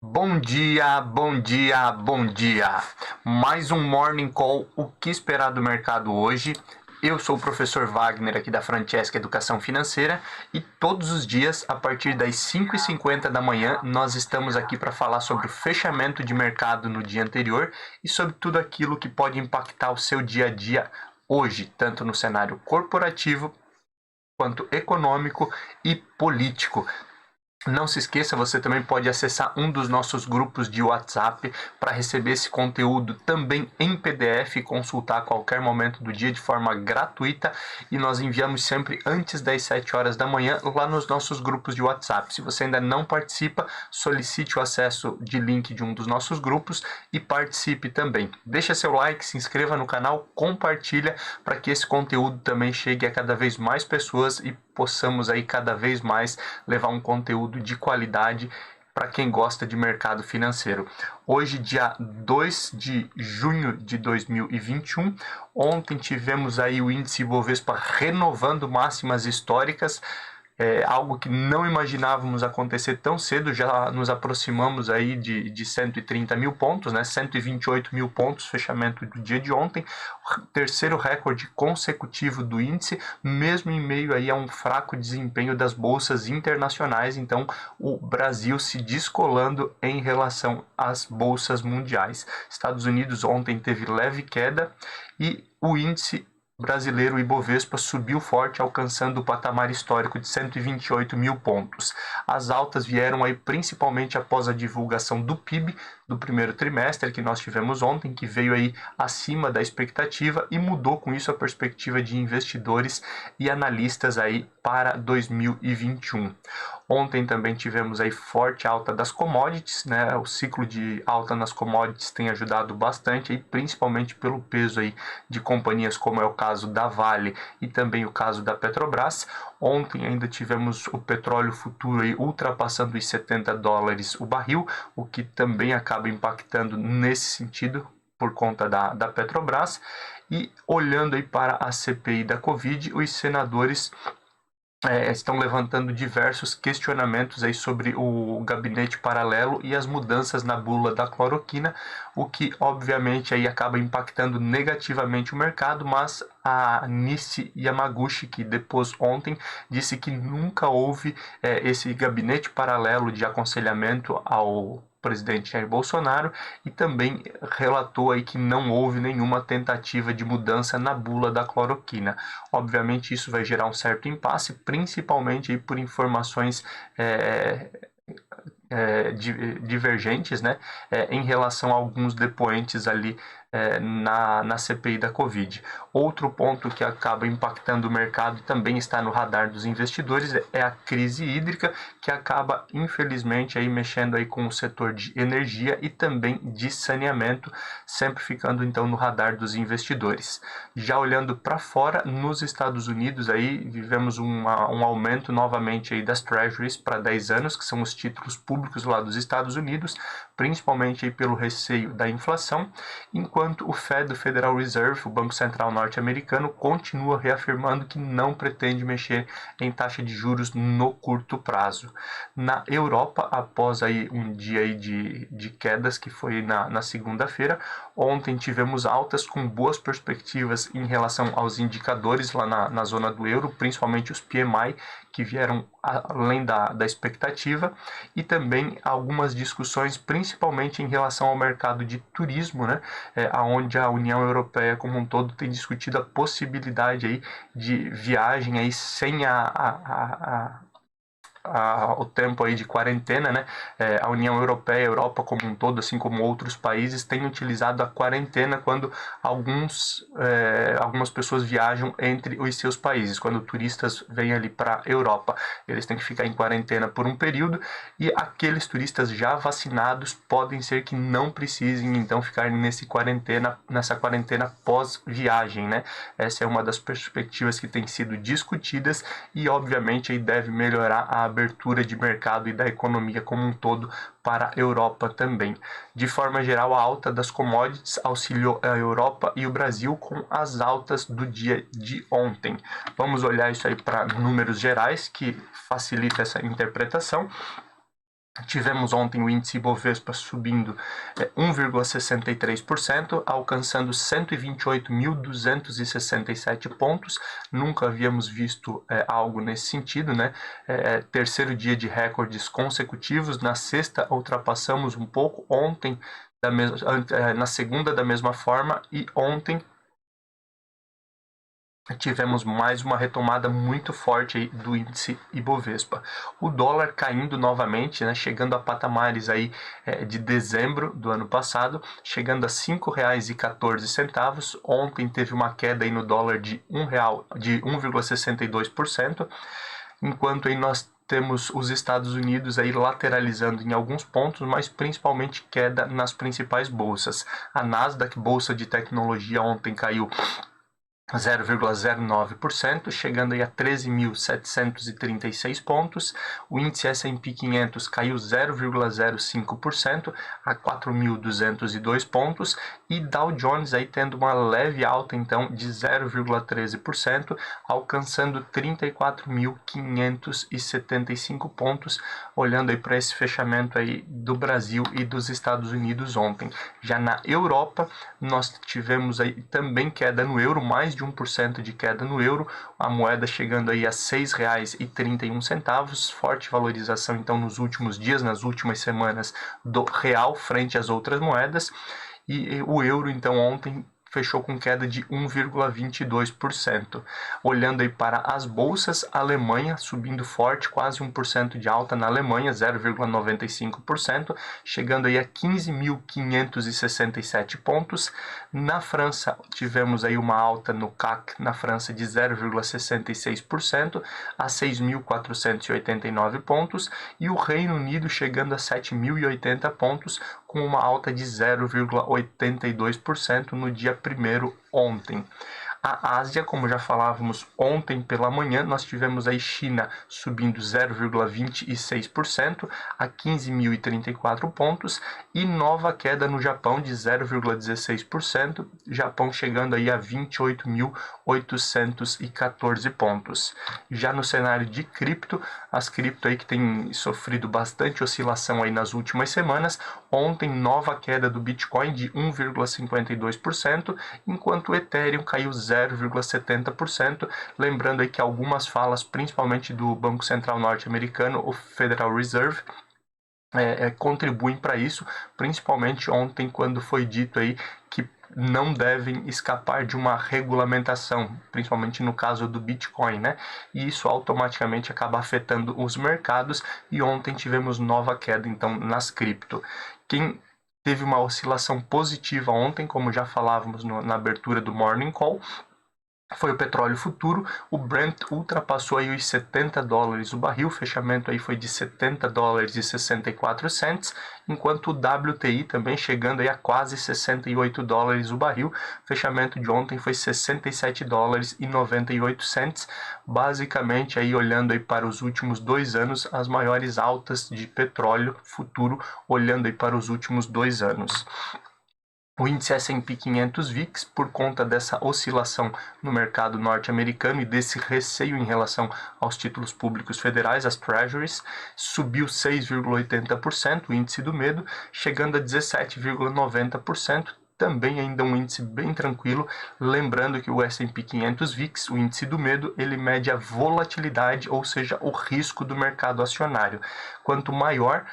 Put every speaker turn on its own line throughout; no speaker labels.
Bom dia, bom dia, bom dia. Mais um Morning Call, o que esperar do mercado hoje? Eu sou o professor Wagner aqui da Francesca Educação Financeira e todos os dias, a partir das 5h50 da manhã, nós estamos aqui para falar sobre o fechamento de mercado no dia anterior e sobre tudo aquilo que pode impactar o seu dia a dia hoje, tanto no cenário corporativo quanto econômico e político. Não se esqueça, você também pode acessar um dos nossos grupos de WhatsApp para receber esse conteúdo também em PDF e consultar a qualquer momento do dia de forma gratuita. E nós enviamos sempre antes das 7 horas da manhã lá nos nossos grupos de WhatsApp. Se você ainda não participa, solicite o acesso de link de um dos nossos grupos e participe também. Deixa seu like, se inscreva no canal, compartilha para que esse conteúdo também chegue a cada vez mais pessoas e possamos aí cada vez mais levar um conteúdo de qualidade para quem gosta de mercado financeiro. Hoje, dia 2 de junho de 2021, ontem tivemos aí o índice Ibovespa renovando máximas históricas, algo que não imaginávamos acontecer tão cedo. Já nos aproximamos aí de 130 mil pontos, né? 128 mil pontos, fechamento do dia de ontem, terceiro recorde consecutivo do índice, mesmo em meio aí a um fraco desempenho das bolsas internacionais. Então, o Brasil se descolando em relação às bolsas mundiais. Estados Unidos ontem teve leve queda e o índice brasileiro Ibovespa subiu forte, alcançando o patamar histórico de 128 mil pontos. As altas vieram aí principalmente após a divulgação do PIB do primeiro trimestre que nós tivemos ontem, que veio aí acima da expectativa e mudou com isso a perspectiva de investidores e analistas aí para 2021. Ontem também tivemos aí forte alta das commodities, né? O ciclo de alta nas commodities tem ajudado bastante, aí, principalmente pelo peso aí de companhias como é o caso da Vale e também o caso da Petrobras. Ontem ainda tivemos o petróleo futuro aí ultrapassando os $70 o barril, o que também acaba impactando nesse sentido por conta da Petrobras. E olhando aí para a CPI da Covid, os senadores estão levantando diversos questionamentos aí sobre o gabinete paralelo e as mudanças na bula da cloroquina, o que obviamente aí acaba impactando negativamente o mercado, mas a Nishi Yamaguchi, que depôs ontem, disse que nunca houve esse gabinete paralelo de aconselhamento ao presidente Jair Bolsonaro, e também relatou aí que não houve nenhuma tentativa de mudança na bula da cloroquina. Obviamente isso vai gerar um certo impasse, principalmente aí por informações divergentes, né, em relação a alguns depoentes ali na CPI da Covid. Outro ponto que acaba impactando o mercado e também está no radar dos investidores é a crise hídrica, que acaba infelizmente aí mexendo aí com o setor de energia e também de saneamento, sempre ficando então no radar dos investidores. Já olhando para fora, nos Estados Unidos aí vivemos um aumento novamente aí das Treasuries para 10 anos, que são os títulos públicos lá dos Estados Unidos, principalmente aí pelo receio da inflação, enquanto o Fed, o Federal Reserve, o Banco Central norte-americano, continua reafirmando que não pretende mexer em taxa de juros no curto prazo. Na Europa, após aí um dia aí de quedas, que foi na segunda-feira, ontem tivemos altas com boas perspectivas em relação aos indicadores lá na zona do euro, principalmente os PMI, que vieram além da expectativa, e também algumas discussões, principalmente em relação ao mercado de turismo, né, onde a União Europeia como um todo tem discutido a possibilidade aí de viagem aí sem o tempo aí de quarentena, né? A União Europeia, a Europa como um todo, assim como outros países, têm utilizado a quarentena quando algumas pessoas viajam entre os seus países. Quando turistas vêm ali para a Europa, eles têm que ficar em quarentena por um período, e aqueles turistas já vacinados podem ser que não precisem então ficar nessa quarentena pós-viagem, né? Essa é uma das perspectivas que tem sido discutidas e obviamente aí deve melhorar a abertura de mercado e da economia como um todo para a Europa também. De forma geral, a alta das commodities auxiliou a Europa e o Brasil com as altas do dia de ontem. Vamos olhar isso aí para números gerais, que facilita essa interpretação. Tivemos ontem o índice Ibovespa subindo 1,63%, alcançando 128.267 pontos. Nunca havíamos visto algo nesse sentido, né? Terceiro dia de recordes consecutivos. Na sexta ultrapassamos um pouco, ontem na segunda da mesma forma, e ontem tivemos mais uma retomada muito forte aí do índice Ibovespa. O dólar caindo novamente, né, chegando a patamares aí de dezembro do ano passado, chegando a R$ 5,14. Ontem teve uma queda aí no dólar de R$ 1, de 1,62%, enquanto aí nós temos os Estados Unidos aí lateralizando em alguns pontos, mas principalmente queda nas principais bolsas. A Nasdaq, bolsa de tecnologia, ontem caiu 0,09%, chegando aí a 13.736 pontos. O índice S&P 500 caiu 0,05% a 4.202 pontos, e Dow Jones aí tendo uma leve alta então de 0,13%, alcançando 34.575 pontos, olhando aí para esse fechamento aí do Brasil e dos Estados Unidos ontem. Já na Europa, nós tivemos aí também queda no euro, mais de 1% de queda no euro, a moeda chegando aí a R$ 6,31, forte valorização então nos últimos dias, nas últimas semanas, do real frente às outras moedas, e o euro então ontem fechou com queda de 1,22%. Olhando aí para as bolsas, a Alemanha subindo forte, quase 1% de alta na Alemanha, 0,95%, chegando aí a 15.567 pontos. Na França, tivemos aí uma alta no CAC na França de 0,66% a 6.489 pontos, e o Reino Unido chegando a 7.080 pontos, com uma alta de 0,82% no dia 1º ontem. A Ásia, como já falávamos ontem pela manhã, nós tivemos aí China subindo 0,26% a 15.034 pontos, e nova queda no Japão de 0,16%, Japão chegando aí a 28.814 pontos. Já no cenário de cripto, as cripto aí que tem sofrido bastante oscilação aí nas últimas semanas, ontem nova queda do Bitcoin de 1,52%, enquanto o Ethereum caiu 0,70%, lembrando aí que algumas falas, principalmente do Banco Central norte-americano, o Federal Reserve, contribuem para isso, principalmente ontem, quando foi dito aí que não devem escapar de uma regulamentação, principalmente no caso do Bitcoin, né? E isso automaticamente acaba afetando os mercados, e ontem tivemos nova queda então nas cripto. Quem teve uma oscilação positiva ontem, como já falávamos na abertura do Morning Call, foi o petróleo futuro. O Brent ultrapassou aí os $70 o barril, o fechamento aí foi de $70,64, enquanto o WTI também chegando aí a quase $68 o barril, fechamento de ontem foi $67,98, basicamente aí olhando aí para os últimos 2 anos, as maiores altas de petróleo futuro, olhando aí para os últimos 2 anos. O índice S&P 500 VIX, por conta dessa oscilação no mercado norte-americano e desse receio em relação aos títulos públicos federais, as Treasuries, subiu 6,80%, o índice do medo, chegando a 17,90%, também ainda um índice bem tranquilo, lembrando que o S&P 500 VIX, o índice do medo, ele mede a volatilidade, ou seja, o risco do mercado acionário. Quanto maior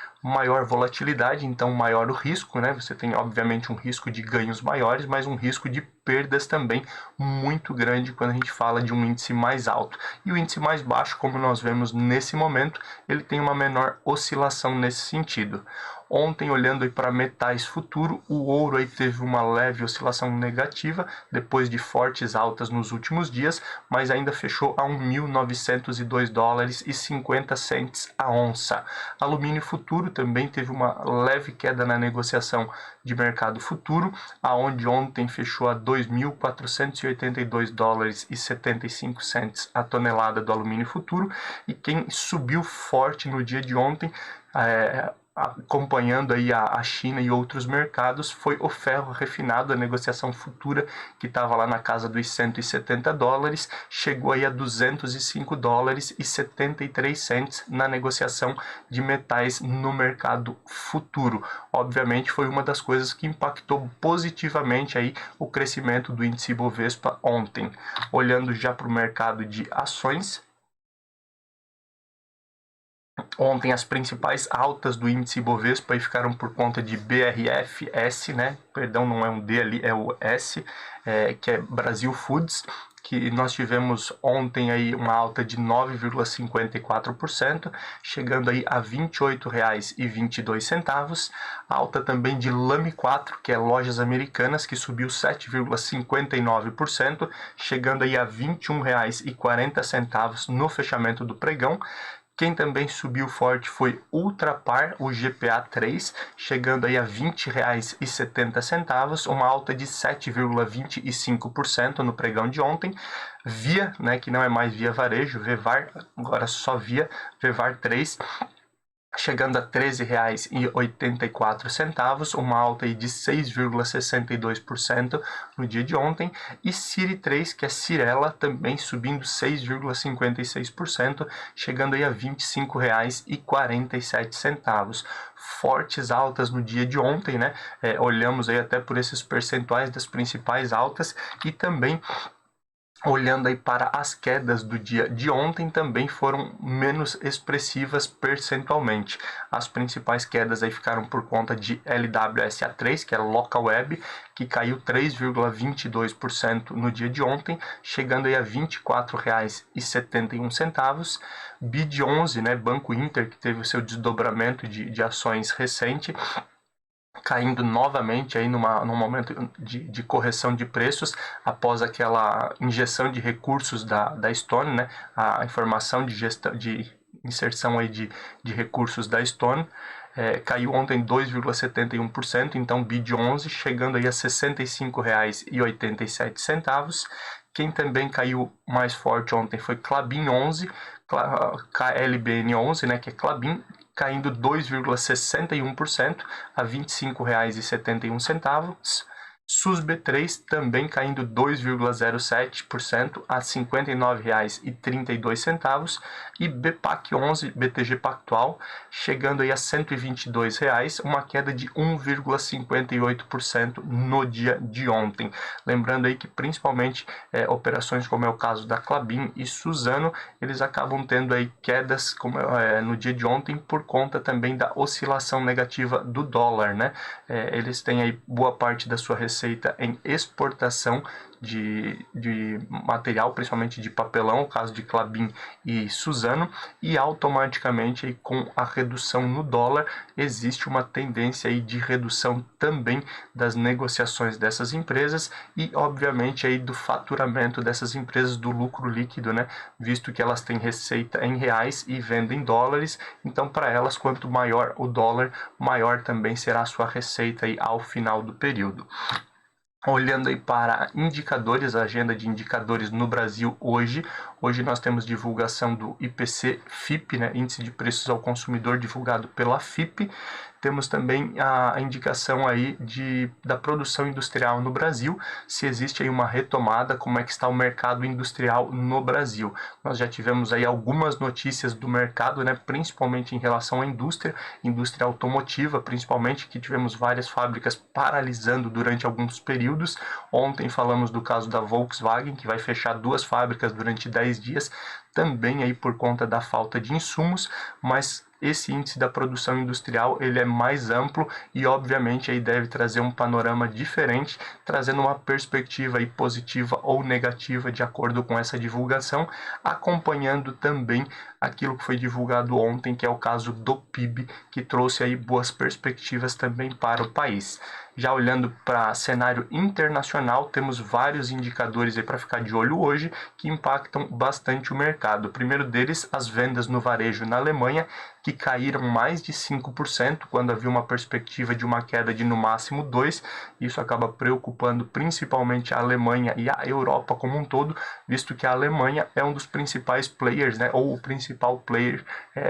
volatilidade, então maior o risco, né? Você tem obviamente um risco de ganhos maiores, mas um risco de perdas também muito grande quando a gente fala de um índice mais alto. E o índice mais baixo, como nós vemos nesse momento, ele tem uma menor oscilação nesse sentido. Ontem, olhando para metais futuro, o ouro aí teve uma leve oscilação negativa, depois de fortes altas nos últimos dias, mas ainda fechou a $1.902,50 a onça. Alumínio futuro também teve uma leve queda na negociação de mercado futuro, aonde ontem fechou a $2.482,75 a tonelada do alumínio futuro, e quem subiu forte no dia de ontem, acompanhando aí a China e outros mercados, foi o ferro refinado, a negociação futura, que estava lá na casa dos $170, chegou aí a $205,73 na negociação de metais no mercado futuro. Obviamente foi uma das coisas que impactou positivamente aí o crescimento do índice Bovespa ontem. Olhando já para o mercado de ações, ontem as principais altas do índice Bovespa aí ficaram por conta de BRF-S, né? Perdão, não é um D ali, é o S, que é Brasil Foods, que nós tivemos ontem aí uma alta de 9,54%, chegando aí a R$ 28,22. Alta também de Lame 4, que é Lojas Americanas, que subiu 7,59%, chegando aí a R$ 21,40 no fechamento do pregão. Quem também subiu forte foi Ultrapar, o GPA3, chegando aí a R$ 20,70, uma alta de 7,25% no pregão de ontem. Via, né, que não é mais Via Varejo, Vevar, agora só Via, Vevar 3, chegando a R$ 13,84, uma alta aí de 6,62% no dia de ontem, e Ciri 3, que é Cirela, também subindo 6,56%, chegando aí a R$ 25,47. Fortes altas no dia de ontem, né? Olhamos aí até por esses percentuais das principais altas, e também olhando aí para as quedas do dia de ontem, também foram menos expressivas percentualmente. As principais quedas aí ficaram por conta de LWSA3, que é Local Web, que caiu 3,22% no dia de ontem, chegando aí a R$ 24,71. BID11, né, Banco Inter, que teve o seu desdobramento de ações recente, caindo novamente aí num momento de correção de preços após aquela injeção de recursos da Stone, né? A informação de inserção aí de recursos da Stone caiu ontem 2,71%, então BID11 chegando aí a R$ 65,87. Quem também caiu mais forte ontem foi Klabin 11, KLBN 11, né, que é Klabin, caindo 2,61% a R$ 25,71. SUSB3 também caindo 2,07% a R$ 59,32. E BPAC 11, BTG Pactual, chegando aí a R$ 122, uma queda de 1,58% no dia de ontem. Lembrando aí que principalmente operações como é o caso da Klabin e Suzano, eles acabam tendo aí quedas como no dia de ontem por conta também da oscilação negativa do dólar, né? Eles têm aí boa parte da sua receita em exportação de material, principalmente de papelão, o caso de Klabin e Suzano, e automaticamente aí, com a redução no dólar, existe uma tendência aí de redução também das negociações dessas empresas e, obviamente, aí do faturamento dessas empresas, do lucro líquido, né? Visto que elas têm receita em reais e vendem em dólares, então para elas, quanto maior o dólar, maior também será a sua receita aí ao final do período. Olhando aí para indicadores, a agenda de indicadores no Brasil hoje nós temos divulgação do IPC-FIP, né, Índice de Preços ao Consumidor, divulgado pela FIP. Temos também a indicação aí da produção industrial no Brasil, se existe aí uma retomada, como é que está o mercado industrial no Brasil. Nós já tivemos aí algumas notícias do mercado, né, principalmente em relação à indústria automotiva, principalmente, que tivemos várias fábricas paralisando durante alguns períodos. Ontem falamos do caso da Volkswagen, que vai fechar 2 fábricas durante 10 dias, também aí por conta da falta de insumos, mas esse índice da produção industrial ele é mais amplo e obviamente aí deve trazer um panorama diferente, trazendo uma perspectiva aí positiva ou negativa de acordo com essa divulgação, acompanhando também aquilo que foi divulgado ontem, que é o caso do PIB, que trouxe aí boas perspectivas também para o país. Já olhando para cenário internacional, temos vários indicadores aí para ficar de olho hoje que impactam bastante o mercado. mercado. O primeiro deles, as vendas no varejo na Alemanha, que caíram mais de 5%, quando havia uma perspectiva de uma queda de no máximo 2%. Isso acaba preocupando principalmente a Alemanha e a Europa como um todo, visto que a Alemanha é um dos principais players, né, ou o principal player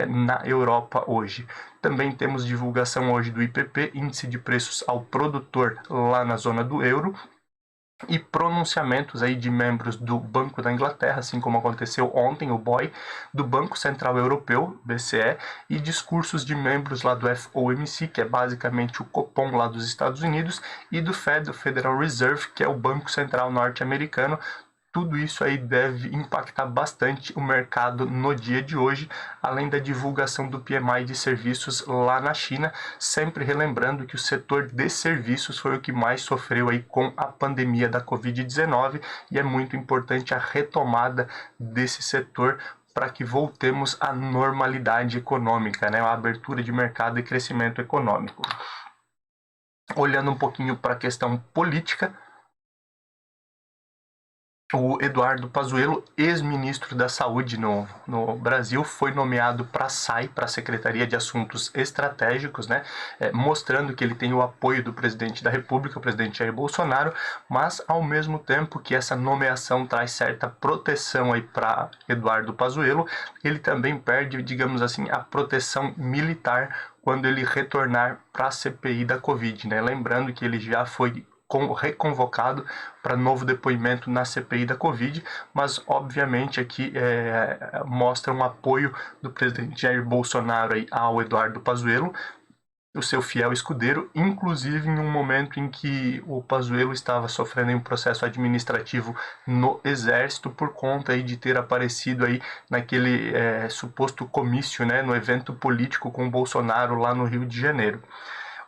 na Europa hoje. Também temos divulgação hoje do IPP, Índice de Preços ao Produtor, lá na zona do euro, e pronunciamentos aí de membros do Banco da Inglaterra, assim como aconteceu ontem, o BOE, do Banco Central Europeu, BCE, e discursos de membros lá do FOMC, que é basicamente o Copom lá dos Estados Unidos, e do Fed, o Federal Reserve, que é o Banco Central norte-americano. Tudo isso aí deve impactar bastante o mercado no dia de hoje, além da divulgação do PMI de serviços lá na China, sempre relembrando que o setor de serviços foi o que mais sofreu aí com a pandemia da Covid-19 e é muito importante a retomada desse setor para que voltemos à normalidade econômica, né? A abertura de mercado e crescimento econômico. Olhando um pouquinho para a questão política, o Eduardo Pazuello, ex-ministro da Saúde no Brasil, foi nomeado para a SAI, para a Secretaria de Assuntos Estratégicos, né? Mostrando que ele tem o apoio do presidente da República, o presidente Jair Bolsonaro, mas ao mesmo tempo que essa nomeação traz certa proteção aí para Eduardo Pazuello, ele também perde, digamos assim, a proteção militar quando ele retornar para a CPI da Covid, né? Lembrando que ele já foi reconvocado para novo depoimento na CPI da Covid, mas obviamente aqui mostra um apoio do presidente Jair Bolsonaro aí ao Eduardo Pazuello, o seu fiel escudeiro, inclusive em um momento em que o Pazuello estava sofrendo um processo administrativo no Exército por conta aí de ter aparecido aí naquele suposto comício, né, no evento político com o Bolsonaro lá no Rio de Janeiro.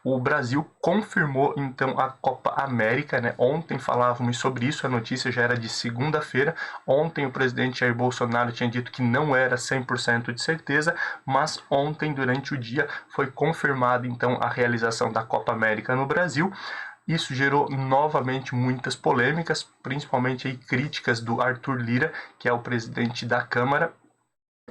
O Brasil confirmou, então, a Copa América, né? Ontem falávamos sobre isso, a notícia já era de segunda-feira. Ontem o presidente Jair Bolsonaro tinha dito que não era 100% de certeza, mas ontem, durante o dia, foi confirmada, então, a realização da Copa América no Brasil. Isso gerou novamente muitas polêmicas, principalmente aí críticas do Arthur Lira, que é o presidente da Câmara,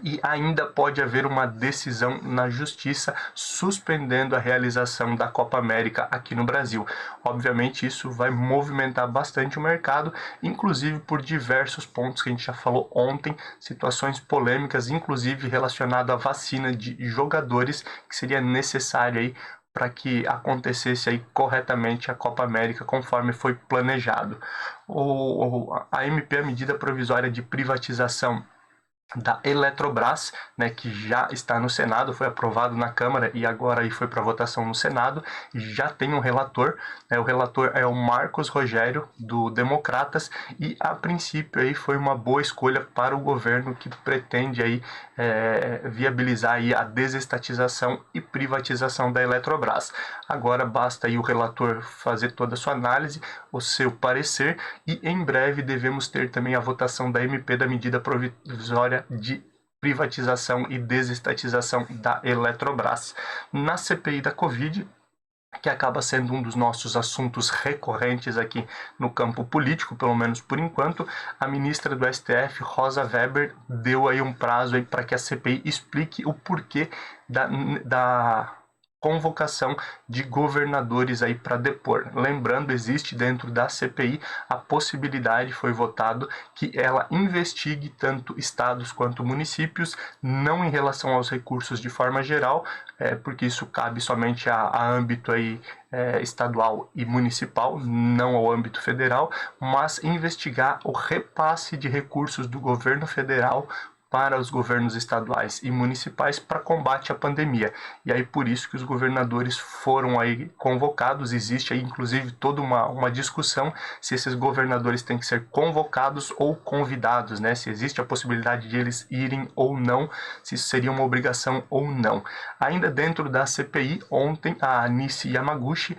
e ainda pode haver uma decisão na justiça suspendendo a realização da Copa América aqui no Brasil. Obviamente isso vai movimentar bastante o mercado, inclusive por diversos pontos que a gente já falou ontem, situações polêmicas, inclusive relacionadas à vacina de jogadores, que seria necessária aí para que acontecesse aí corretamente a Copa América conforme foi planejado. A MP, a medida provisória de privatização da Eletrobras, né, que já está no Senado, foi aprovado na Câmara e agora aí foi para votação no Senado, já tem um relator, né, o relator é o Marcos Rogério, do Democratas, e a princípio aí foi uma boa escolha para o governo que pretende aí viabilizar aí a desestatização e privatização da Eletrobras. Agora basta aí o relator fazer toda a sua análise, o seu parecer, e em breve devemos ter também a votação da MP, da medida provisória de privatização e desestatização da Eletrobras. Na CPI da Covid, que acaba sendo um dos nossos assuntos recorrentes aqui no campo político, pelo menos por enquanto, a ministra do STF, Rosa Weber, deu aí um prazo aí para que a CPI explique o porquê da convocação de governadores aí para depor. Lembrando, existe dentro da CPI a possibilidade, foi votado, que ela investigue tanto estados quanto municípios, não em relação aos recursos de forma geral, porque isso cabe somente a âmbito aí estadual e municipal, não ao âmbito federal, mas investigar o repasse de recursos do governo federal para os governos estaduais e municipais para combate à pandemia. E aí por isso que os governadores foram aí convocados. Existe aí inclusive toda uma discussão se esses governadores têm que ser convocados ou convidados, né? Se existe a possibilidade de eles irem ou não, se isso seria uma obrigação ou não. Ainda dentro da CPI, ontem a Anice Yamaguchi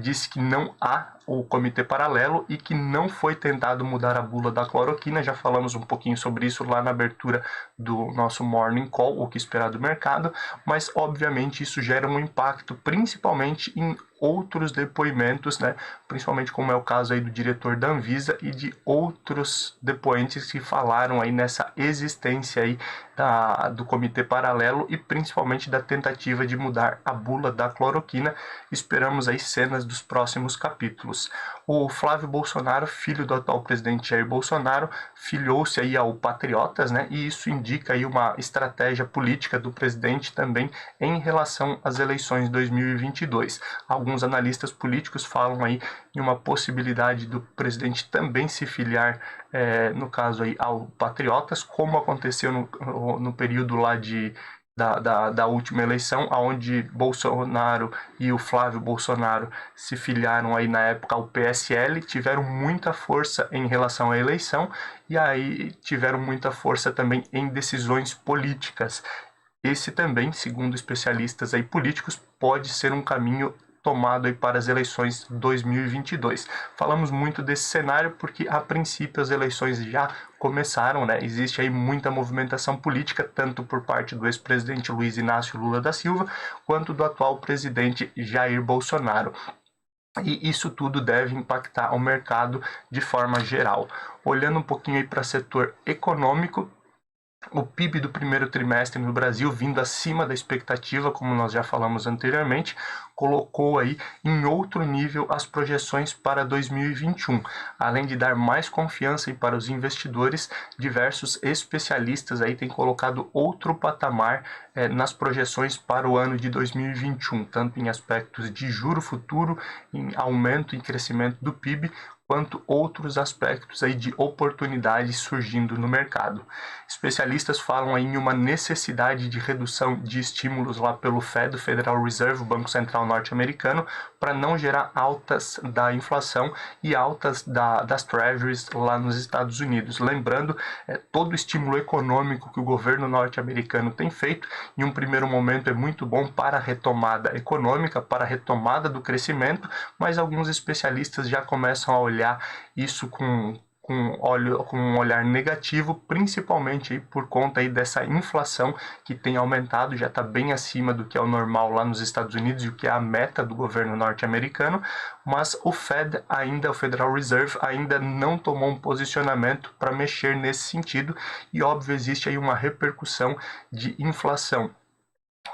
disse que não há o comitê paralelo e que não foi tentado mudar a bula da cloroquina. Já falamos um pouquinho sobre isso lá na abertura do nosso Morning Call, o que esperar do mercado, mas obviamente isso gera um impacto principalmente em outros depoimentos, né? Principalmente como é o caso aí do diretor da Anvisa e de outros depoentes que falaram aí nessa existência aí do comitê paralelo e principalmente da tentativa de mudar a bula da cloroquina. Esperamos aí cenas dos próximos capítulos. O Flávio Bolsonaro, filho do atual presidente Jair Bolsonaro, filiou-se aí ao Patriotas, né? E isso indica aí uma estratégia política do presidente também em relação às eleições de 2022. Alguns analistas políticos falam aí em uma possibilidade do presidente também se filiar, no caso aí, ao Patriotas, como aconteceu no período lá da última eleição, onde Bolsonaro e o Flávio Bolsonaro se filiaram aí na época ao PSL, tiveram muita força em relação à eleição e aí tiveram muita força também em decisões políticas. Esse também, segundo especialistas aí políticos, pode ser um caminho tomado aí para as eleições 2022. Falamos muito desse cenário porque, a princípio, as eleições já começaram, né? Existe aí muita movimentação política, tanto por parte do ex-presidente Luiz Inácio Lula da Silva, quanto do atual presidente Jair Bolsonaro. E isso tudo deve impactar o mercado de forma geral. Olhando um pouquinho aí para o setor econômico, o PIB do primeiro trimestre no Brasil, vindo acima da expectativa, como nós já falamos anteriormente, colocou aí em outro nível as projeções para 2021. Além de dar mais confiança aí para os investidores, diversos especialistas aí têm colocado outro patamar nas projeções para o ano de 2021, tanto em aspectos de juro futuro, em aumento e crescimento do PIB, quanto outros aspectos aí de oportunidades surgindo no mercado. Especialistas falam aí em uma necessidade de redução de estímulos lá pelo Fed, o Federal Reserve, o Banco Central norte-americano, para não gerar altas da inflação e altas das treasuries lá nos Estados Unidos. Lembrando, todo o estímulo econômico que o governo norte-americano tem feito, em um primeiro momento é muito bom para a retomada econômica, para a retomada do crescimento, mas alguns especialistas já começam a olhar isso com um olhar negativo, principalmente aí por conta aí dessa inflação que tem aumentado, já está bem acima do que é o normal lá nos Estados Unidos e o que é a meta do governo norte-americano, mas o Fed ainda, o Federal Reserve, ainda não tomou um posicionamento para mexer nesse sentido e óbvio existe aí uma repercussão de inflação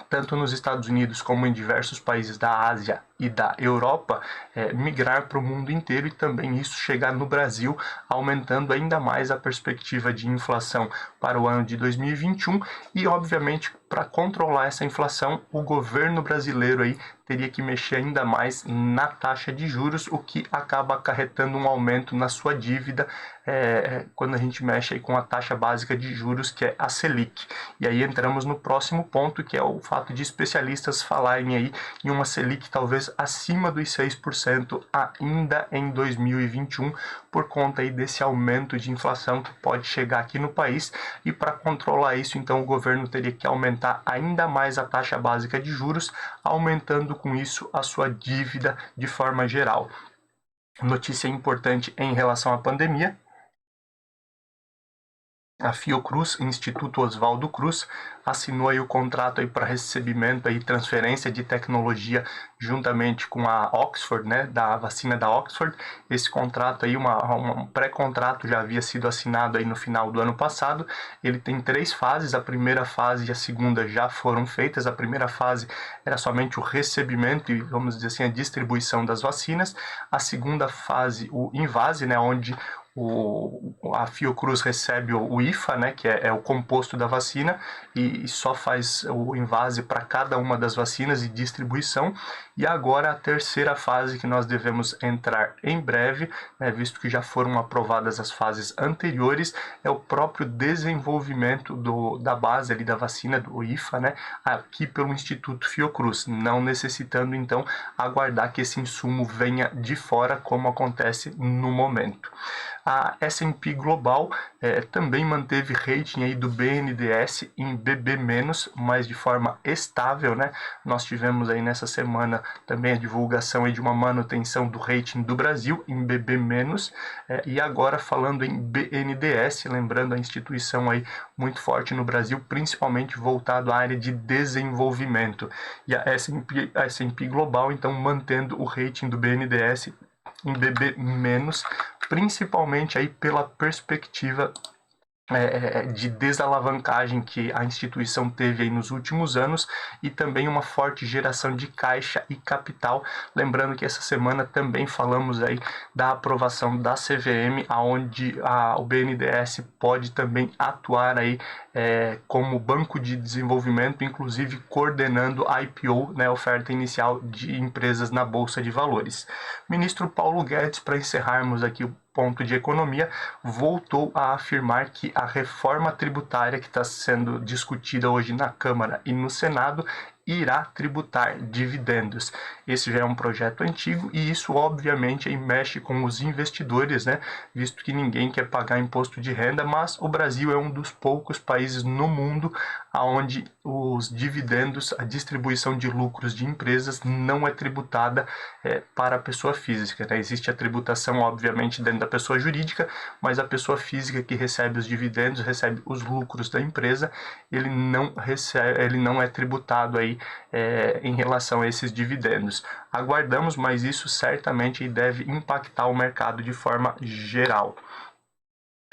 tanto nos Estados Unidos como em diversos países da Ásia e da Europa, migrar para o mundo inteiro e também isso chegar no Brasil, aumentando ainda mais a perspectiva de inflação para o ano de 2021 e, obviamente, para controlar essa inflação, o governo brasileiro aí teria que mexer ainda mais na taxa de juros, o que acaba acarretando um aumento na sua dívida quando a gente mexe aí com a taxa básica de juros, que é a Selic. E aí entramos no próximo ponto, que é o fato de especialistas falarem aí em uma Selic talvez acima dos 6% ainda em 2021, por conta aí desse aumento de inflação que pode chegar aqui no país, e para controlar isso, então, o governo teria que aumentar ainda mais a taxa básica de juros, aumentando com isso a sua dívida de forma geral. Notícia importante em relação à pandemia: a Fiocruz, Instituto Oswaldo Cruz, assinou aí o contrato aí para recebimento e transferência de tecnologia juntamente com a Oxford, né, da vacina da Oxford. Esse contrato aí, um pré-contrato já havia sido assinado aí no final do ano passado. Ele tem 3 fases, a primeira fase e a segunda já foram feitas. A primeira fase era somente o recebimento e, vamos dizer assim, a distribuição das vacinas. A segunda fase, o invase, né, onde a Fiocruz recebe o IFA, né, que é o composto da vacina, e só faz o invase para cada uma das vacinas e distribuição. E agora a terceira fase, que nós devemos entrar em breve, né, visto que já foram aprovadas as fases anteriores, é o próprio desenvolvimento da base ali da vacina, do IFA, né, aqui pelo Instituto Fiocruz, não necessitando então aguardar que esse insumo venha de fora, como acontece no momento. A S&P Global também manteve rating aí do BNDES em BB-, mas de forma estável, né? Nós tivemos aí nessa semana também a divulgação aí de uma manutenção do rating do Brasil em BB-, e agora falando em BNDES, lembrando a instituição aí muito forte no Brasil, principalmente voltado à área de desenvolvimento. E a S&P Global, então, mantendo o rating do BNDES em BB-, principalmente aí pela perspectiva de desalavancagem que a instituição teve aí nos últimos anos e também uma forte geração de caixa e capital. Lembrando que essa semana também falamos aí da aprovação da CVM, onde o BNDES pode também atuar aí como banco de desenvolvimento, inclusive coordenando a IPO, né, oferta inicial de empresas na Bolsa de Valores. Ministro Paulo Guedes, para encerrarmos aqui o ponto de economia, voltou a afirmar que a reforma tributária que está sendo discutida hoje na Câmara e no Senado irá tributar dividendos. Esse já é um projeto antigo e isso obviamente aí mexe com os investidores, né? Visto que ninguém quer pagar imposto de renda, mas o Brasil é um dos poucos países no mundo onde os dividendos, a distribuição de lucros de empresas não é tributada para a pessoa física, né? Existe a tributação obviamente dentro da pessoa jurídica, mas a pessoa física que recebe os dividendos, recebe os lucros da empresa, ele não é tributado aí em relação a esses dividendos. Aguardamos, mas isso certamente deve impactar o mercado de forma geral.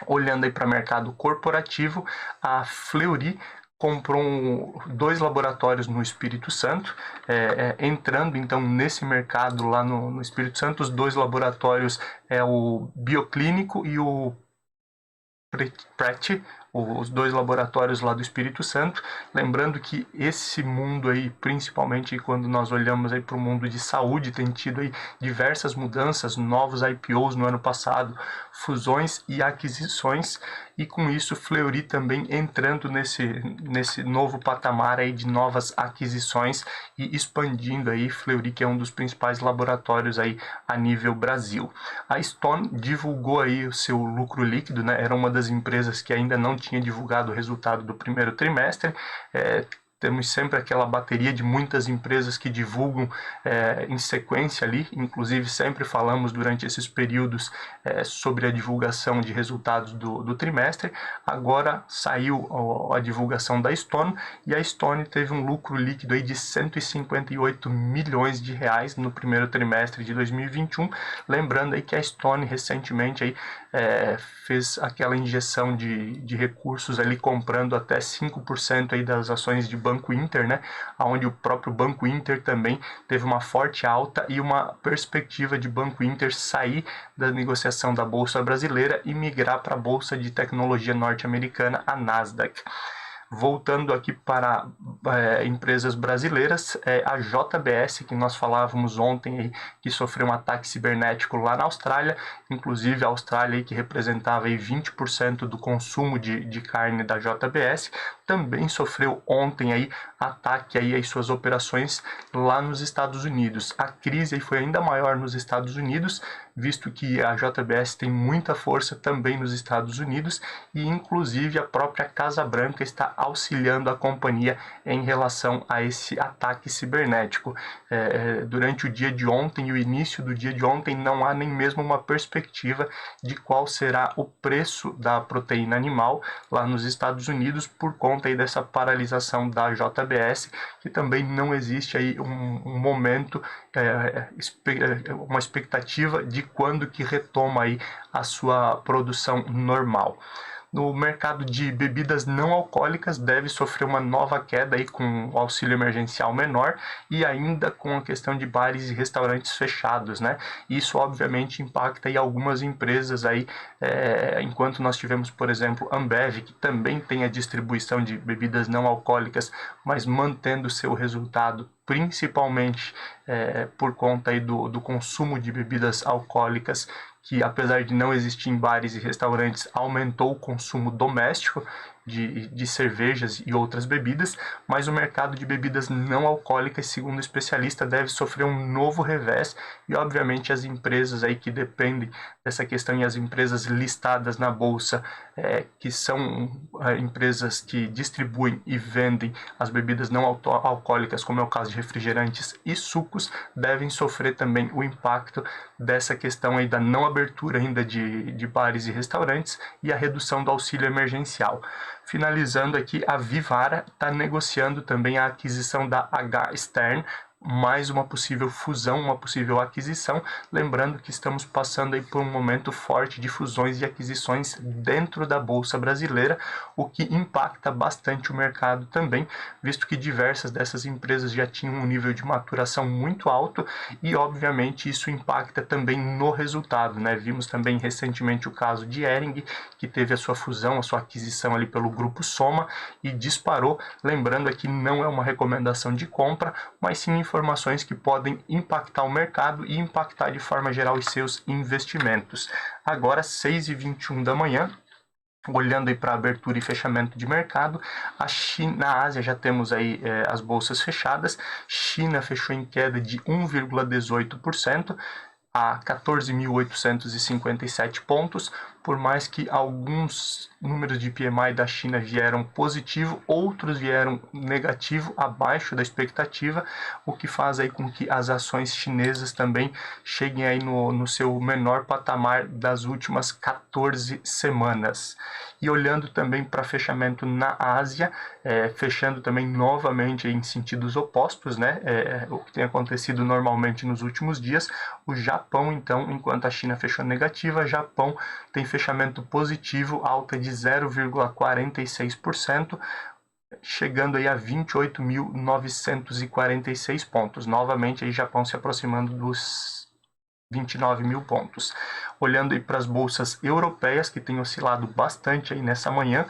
Olhando aí para o mercado corporativo, a Fleury comprou 2 laboratórios no Espírito Santo, entrando então nesse mercado lá no Espírito Santo. Os 2 laboratórios o Bioclínico e o Pret, os 2 laboratórios lá do Espírito Santo. Lembrando que esse mundo aí, principalmente quando nós olhamos aí para o mundo de saúde, tem tido aí diversas mudanças, novos IPOs no ano passado, fusões e aquisições, e com isso Fleury também entrando nesse novo patamar aí de novas aquisições e expandindo aí. Fleury, que é um dos principais laboratórios aí a nível Brasil. A Stone divulgou aí o seu lucro líquido, né? Era uma das empresas que ainda não tinha divulgado o resultado do primeiro trimestre. Temos sempre aquela bateria de muitas empresas que divulgam em sequência ali, inclusive sempre falamos durante esses períodos sobre a divulgação de resultados do trimestre. Agora saiu a divulgação da Stone, e a Stone teve um lucro líquido aí de 158 milhões de reais no primeiro trimestre de 2021. Lembrando aí que a Stone recentemente aí, fez aquela injeção de recursos ali, comprando até 5% aí das ações de Banco Inter, né? Onde o próprio Banco Inter também teve uma forte alta e uma perspectiva de Banco Inter sair da negociação da Bolsa Brasileira e migrar para a Bolsa de Tecnologia norte-americana, a Nasdaq. Voltando aqui para empresas brasileiras, a JBS, que nós falávamos ontem, aí, que sofreu um ataque cibernético lá na Austrália, inclusive a Austrália aí, que representava aí 20% do consumo de carne da JBS, também sofreu ontem aí ataque aí às suas operações lá nos Estados Unidos. A crise aí foi ainda maior nos Estados Unidos, visto que a JBS tem muita força também nos Estados Unidos e inclusive a própria Casa Branca está auxiliando a companhia em relação a esse ataque cibernético. Durante o dia de ontem e o início do dia de ontem não há nem mesmo uma perspectiva de qual será o preço da proteína animal lá nos Estados Unidos por conta aí dessa paralisação da JBS, que também não existe aí um momento, uma expectativa de quando que retoma aí a sua produção normal. No mercado de bebidas não alcoólicas deve sofrer uma nova queda aí com o auxílio emergencial menor e ainda com a questão de bares e restaurantes fechados, né? Isso obviamente impacta aí algumas empresas aí, enquanto nós tivemos, por exemplo, Ambev, que também tem a distribuição de bebidas não alcoólicas, mas mantendo seu resultado principalmente por conta aí do consumo de bebidas alcoólicas, que apesar de não existir em bares e restaurantes, aumentou o consumo doméstico. de cervejas e outras bebidas, mas o mercado de bebidas não alcoólicas, segundo o especialista, deve sofrer um novo revés e, obviamente, as empresas aí que dependem dessa questão e as empresas listadas na bolsa, que são empresas que distribuem e vendem as bebidas não alcoólicas, como é o caso de refrigerantes e sucos, devem sofrer também o impacto dessa questão aí da não abertura ainda de bares e restaurantes e a redução do auxílio emergencial. Finalizando aqui, a Vivara está negociando também a aquisição da H-Stern, mais uma possível fusão, uma possível aquisição, lembrando que estamos passando aí por um momento forte de fusões e aquisições dentro da Bolsa Brasileira, o que impacta bastante o mercado também, visto que diversas dessas empresas já tinham um nível de maturação muito alto e, obviamente, isso impacta também no resultado, né? Vimos também recentemente o caso de Hering, que teve a sua fusão, a sua aquisição ali pelo Grupo Soma e disparou, lembrando aqui não é uma recomendação de compra, mas sim informações que podem impactar o mercado e impactar de forma geral os seus investimentos. Agora, 6h21 da manhã, olhando aí para abertura e fechamento de mercado, na Ásia já temos aí as bolsas fechadas. China fechou em queda de 1,18%. a 14.857 pontos, por mais que alguns números de PMI da China vieram positivo, outros vieram negativo, abaixo da expectativa, o que faz aí com que as ações chinesas também cheguem aí no seu menor patamar das últimas 14 semanas. E olhando também para fechamento na Ásia, fechando também novamente em sentidos opostos, né? O que tem acontecido normalmente nos últimos dias. O Japão, então, enquanto a China fechou negativa, Japão tem fechamento positivo, alta de 0,46%, chegando aí a 28.946 pontos. Novamente, aí Japão se aproximando dos 29 mil pontos. Olhando aí para as bolsas europeias, que tem oscilado bastante aí nessa manhã,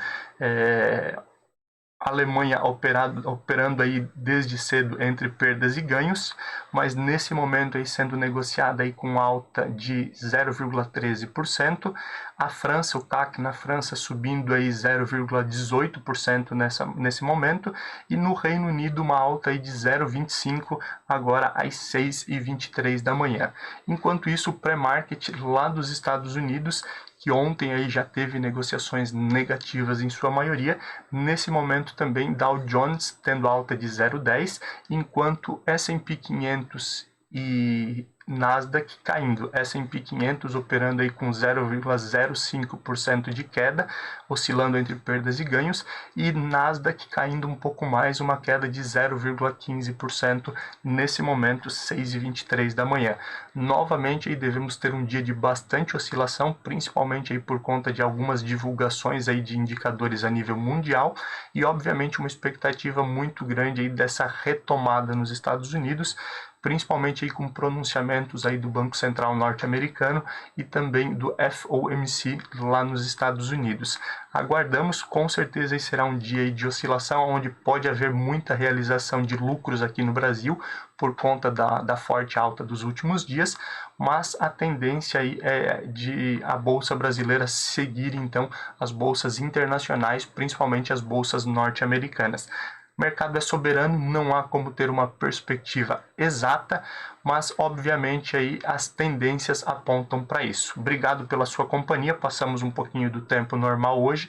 a Alemanha operando aí desde cedo entre perdas e ganhos, mas nesse momento aí sendo negociada aí com alta de 0,13%. A França, o CAC na França subindo aí 0,18% nesse momento, e no Reino Unido uma alta aí de 0,25% agora às 6h23 da manhã. Enquanto isso, o pré-market lá dos Estados Unidos, que ontem aí já teve negociações negativas em sua maioria, nesse momento também Dow Jones tendo alta de 0,10%, enquanto S&P 500 e Nasdaq caindo. S&P 500 operando aí com 0,05% de queda, oscilando entre perdas e ganhos, e Nasdaq caindo um pouco mais, uma queda de 0,15% nesse momento, 6h23 da manhã. Novamente aí devemos ter um dia de bastante oscilação, principalmente aí por conta de algumas divulgações aí de indicadores a nível mundial e obviamente uma expectativa muito grande aí dessa retomada nos Estados Unidos, principalmente aí com pronunciamentos aí do Banco Central norte-americano e também do FOMC lá nos Estados Unidos. Aguardamos, com certeza será um dia aí de oscilação, onde pode haver muita realização de lucros aqui no Brasil, por conta da forte alta dos últimos dias, mas a tendência aí é de a Bolsa Brasileira seguir então as bolsas internacionais, principalmente as bolsas norte-americanas. O mercado é soberano, não há como ter uma perspectiva exata, mas obviamente aí as tendências apontam para isso. Obrigado pela sua companhia, passamos um pouquinho do tempo normal hoje.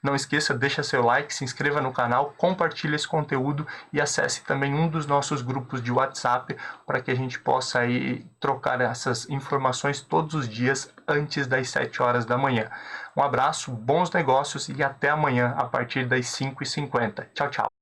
Não esqueça, deixa seu like, se inscreva no canal, compartilhe esse conteúdo e acesse também um dos nossos grupos de WhatsApp para que a gente possa aí trocar essas informações todos os dias antes das 7 horas da manhã. Um abraço, bons negócios e até amanhã a partir das 5h50. Tchau, tchau.